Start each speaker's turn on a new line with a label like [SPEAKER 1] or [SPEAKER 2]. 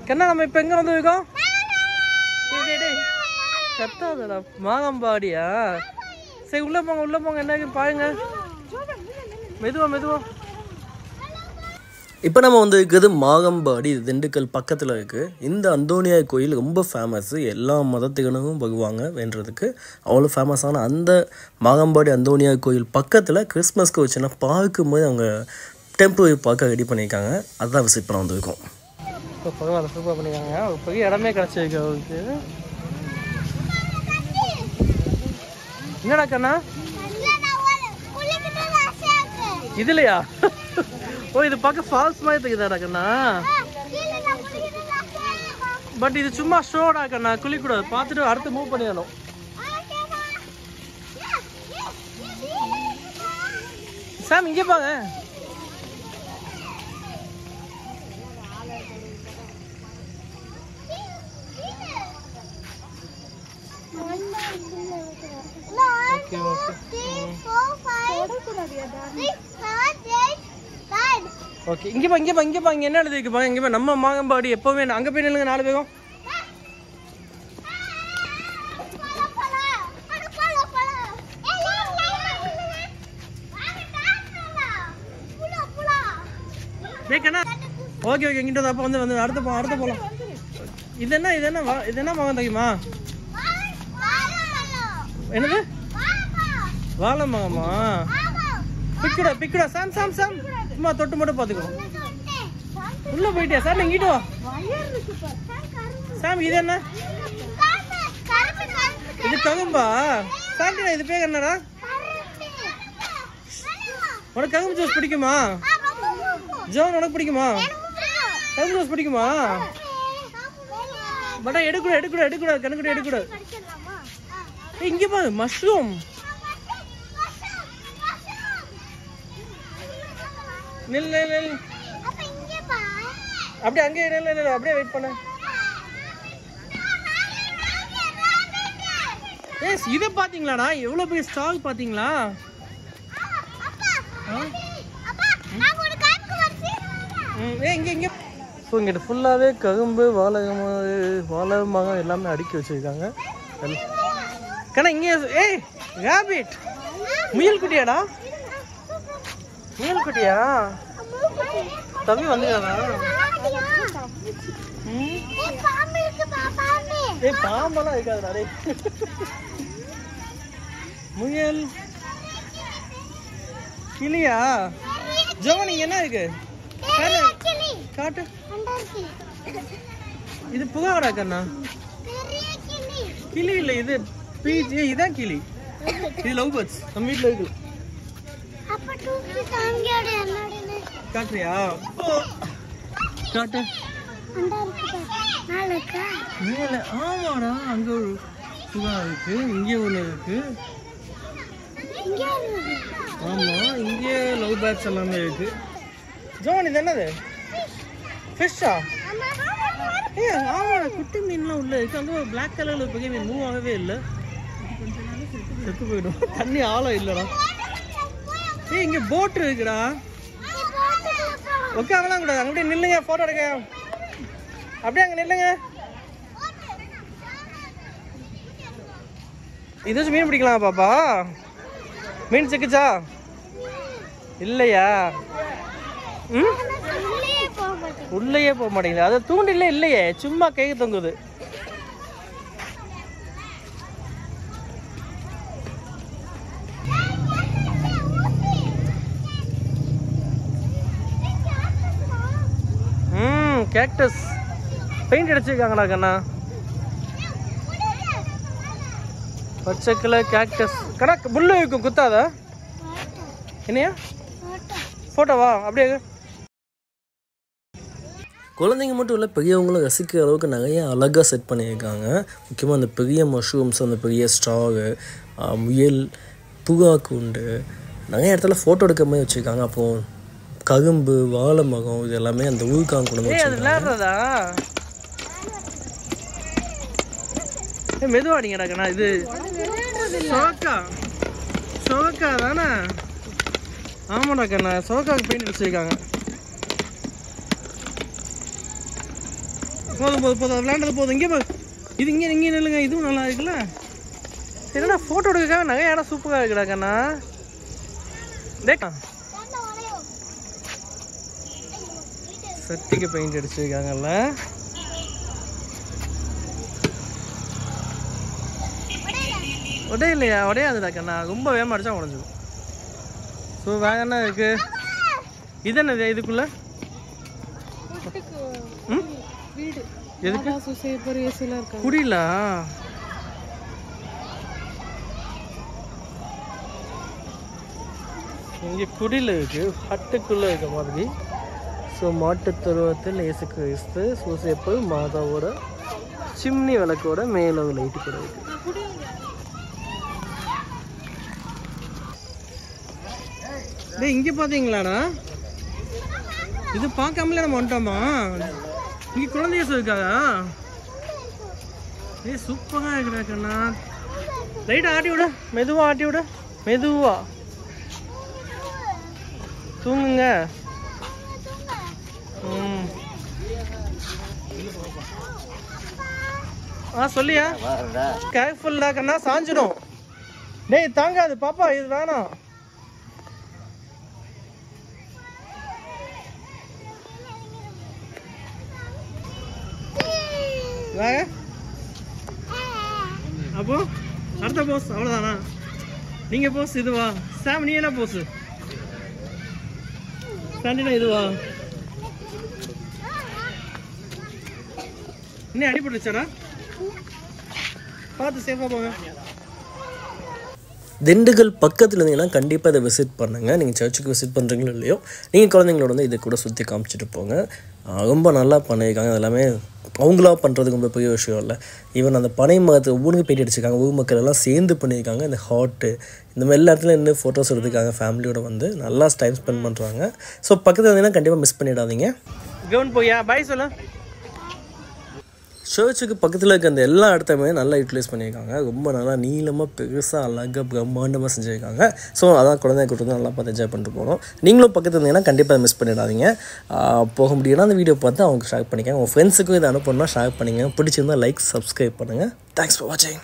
[SPEAKER 1] கண்ணா நம்ம இப்போ எங்கே வந்து இருக்கோம்? கத்தாதடா, மாகம்பாடியா? சரி உள்ளே போங்க என்ன பாருங்க, மெதுவா. இப்போ நம்ம வந்து இருக்கிறது மாகம்பாடி, திண்டுக்கல் பக்கத்தில் இருக்குது. இந்த அந்தோனியார் கோயில் ரொம்ப ஃபேமஸ்ஸு, எல்லா மதத்தினரும் வருவாங்க வேண்டுறதுக்கு. அவ்வளோ ஃபேமஸான அந்த மாகம்பாடி அந்தோனியார் கோயில் பக்கத்தில் கிறிஸ்மஸ்க்கு வச்சுன்னா பார்க்கும்போது அவங்க டெம்பிள் பார்க்க ரெடி பண்ணியிருக்காங்க. அதுதான் விசிட் பண்ண வந்திருக்கோம். இப்போ பரவாயில்ல, சூப்பராக பண்ணியிருக்காங்க. ஒரு பெரிய இடமே கிடச்சிருக்கு அவருக்கு. என்னடா கண்ணா இதுலையா? ஓ, இது பார்க்க ஃபால்ஸ் மாதிரி தெரியுதாடா கண்ணா? பட் இது சும்மா ஷோடா கண்ணா, குளிக்கூடாது. பார்த்துட்டு அடுத்து மூவ் பண்ணிடணும். சாம் இங்கே பாங்க. ஓகே, இங்கே பா என்ன எழுதிருக்கு பாங்க. இங்கே நம்ம மாகம்பாடி எப்போவுமே அங்கே போய் நில்லுங்க 4 பேரும். ஓகே இங்கிட்ட அப்போ வந்து அடுத்த போகலாம். இது என்ன மகம் தெரியுமா? என்னது வாழை மகமா? பிக்குடா சாம் சும்மா தொட்டு மட்டும் பார்த்துக்கோ. உள்ள போயிட்டியா சார்? இங்கிட்டு வா சாம். இது என்ன? இது ககும்பா சாண்டினா? இது பேர் என்னடா? உனக்கு ககும்பு ஜூஸ் பிடிக்குமா? ஜோன் உனக்கு பிடிக்குமா? ககும்பு ஜூஸ் பிடிக்குமா? பட்டா எடுக்கூடாது கண்ணுக்குடி எடுக்கூடாது. இங்க பாரு, மஷ்ரூம். நில் அப்படியே அங்கே அப்படியே வெயிட் பண்ண. இதை பாத்தீங்களாடா? எவ்வளவு பெரிய ஸ்டால் பாத்தீங்களா? இங்க இங்கிட்ட ஃபுல்லாவே கரும்பு, வாழை மரம் எல்லாமே அடுக்கி வச்சிருக்காங்க. கண்ணா இங்கே ராபிட், முயல் குட்டியாடா? முயல் குட்டியா? தம்பி வந்துடாதா? பாம்பெல்லாம் இருக்காதுடா. முயல், கிளியா? ஜோனி என்ன இருக்கு காட்டு. இது புகாரா கண்ணா? கிளி இல்ல, இது பீச். இதான் கிளி. இது லவ் பேர்ட்ஸ் நம்ம வீட்டுல இருக்கு. காட்டுறியா? காட்டு. ஆமாடா, அங்க ஒரு புகா இருக்கு, இங்கே ஒண்ணு இருக்கு. ஆமா, இங்கே லவ் பேர்ட்ஸ் எல்லாமே இருக்கு. ஜோன் இது என்னது? ஃபிஷ்ஷா? ஆமாடா, குட்டி மீன்லாம் உள்ள இருக்கு. அங்க ஒரு பிளாக் கலர்ல ஒரு பெரிய மீன் மூவ் ஆகவே இல்லை, செத்து போயிடும். தண்ணி ஆழம் இல்லடா. இங்க போட் இருக்குடா. ஓகே, அவங்களாம் கூடாது. அங்கே நில்லுங்க, போட்டோ எடுக்க. அப்படியே அங்க நில்லுங்க. இது மீன் பிடிக்கலாம் பாப்பா? மீன் சிக்கிச்சா? இல்லையா? உள்ளேயே போக மாட்டேங்குது. அது தூண்டில இல்லையே, சும்மா கை தொங்குது. கேக்டஸ் பெயிண்ட் அடிச்சிருக்காங்கடா கண்ணா. பச்சை கலர் கேக்டஸ். கண்ணா புல்லு இருக்கும், குத்தாதா? என்னையா போட்டோவா? அப்படியே குழந்தைங்க மட்டும் இல்லை, பெரியவங்களும் ரசிக்கிற அளவுக்கு நிறைய அழகாக செட் பண்ணியிருக்காங்க. முக்கியமாக அந்த பெரிய மஷ்ரூம்ஸ், அந்த பெரிய ஸ்டாரு, முயல், புகா கூண்டு, நிறைய இடத்துல ஃபோட்டோ எடுக்கிற மாதிரி வச்சுருக்காங்க. அப்போது கரும்பு, வாழை மரம், இது எல்லாமே அந்த ஊருக்காங்க கொண்டு வந்து விளையாடுறதா. மெதுவாடிங்கடா கண்ணா. இது சோக்கா தானே? ஆமாடா கண்ணா, சோக்காவுக்கு பெயிண்ட் அடிச்சிருக்காங்க. போதும் விளையாண்டது போதும். இங்கே இது இங்கே நில்லுங்க. இதுவும் நல்லா இருக்குல்ல. என்னடா ஃபோட்டோ எடுக்க நகை இடம் சூப்பராக இருக்குடா கண்ணா. சட்டிக்கு பெயிண்ட் அடிச்சிருக்காங்கல்ல. உடையிலையா? உடையாதுடா கண்ணா, ரொம்ப வேகமாக அடிச்சா உடஞ்சிடும். ஸோ வேற என்ன இருக்கு? இது என்னது இதுக்குள்ள? எதுக்கு குடியில? இங்கே குடியில் இருக்கு, ஹட்டுக்குள்ள இருக்க மாதிரி. ஸோ மாட்டு தருவத்தில் இயேசு கிறிஸ்து சூசேப்பு மாதாவோட சிம்னி விளக்கோட மேல லைட்டு கூட இருக்கு. டேய் இங்கே பார்த்தீங்களாடா? இது பார்க்காமலே நம்ம வந்துட்டோமா? இங்கே குழந்தை இயேசு இருக்காதா? ஏய் சூப்பராக இருக்குடா கண்ணா. லைட்டாக ஆட்டி விட, மெதுவாக ஆட்டி விட, மெதுவா தூங்குங்க. சொல்லியா? கேர்ஃபுல்லா கண்ணா, சாஞ்சிடும். டேய் தாங்காது பாப்பா, இது வேணாம். அப்போ அடுத்த போஸ் அவ்வளோதானா? நீங்க போஸ் இதுவா? சாம் நீ என்ன போஸ்? சாண்டினா இதுவா? இன்னும் அடிபட்டுச்சாடா? பார்த்து சேஃபாக போங்க. திண்டுக்கல் பக்கத்தில் இருந்தீங்கன்னா கண்டிப்பாக இதை விசிட் பண்ணுங்கள். நீங்கள் சர்ச்சுக்கு விசிட் பண்ணுறீங்களோ இல்லையோ, நீங்கள் குழந்தைங்களோட வந்து இதை கூட சுற்றி காமிச்சிட்டு போங்க. ரொம்ப நல்லா பண்ணியிருக்காங்க. எல்லாமே அவங்களா பண்ணுறதுக்கு ரொம்ப பெரிய விஷயம் இல்லை. ஈவன் அந்த பனை மரத்தை ஒவ்வொன்றுக்கு போயிட்டு அடிச்சிருக்காங்க. ஊர் மக்கள் எல்லாம் சேர்ந்து பண்ணியிருக்காங்க. இந்த ஹாட்டு இந்த மாதிரி எல்லா இடத்துலையும் இன்னும் ஃபோட்டோஸ் எடுத்துக்காங்க. ஃபேமிலியோட வந்து நல்லா டைம் ஸ்பெண்ட் பண்ணுறாங்க. ஸோ பக்கத்தில் இருந்தீங்கன்னா கண்டிப்பாக மிஸ் பண்ணிடாதீங்க. கவன் போயா பாய் சொல்ல. சர்ச்சுக்கு பக்கத்தில் இருக்க அந்த எல்லா இடத்தையுமே நல்லா யூட்டிலைஸ் பண்ணியிருக்காங்க. ரொம்ப நல்லா நீளமாக பெருசாக அழகாக பிரம்மாண்டமாக செஞ்சுருக்காங்க. ஸோ அதான் குழந்தைய கூட்டு நல்லா பார்த்து என்ஜாய் பண்ணிட்டு போகணும். நீங்களும் பக்கத்தில் இருந்தீங்கன்னா கண்டிப்பாக மிஸ் பண்ணிடாதீங்க. போக முடியும்னா அந்த வீடியோ பார்த்து அவங்க ஷேர் பண்ணிக்கோங்க. உங்கள் ஃப்ரெண்ட்ஸுக்கும் இதை அனுப்பணும்னா ஷேர் பண்ணிங்க. பிடிச்சிருந்தால் லைக், சப்ஸ்கிரைப் பண்ணுங்கள். தேங்க்ஸ் ஃபார் வாட்சிங்.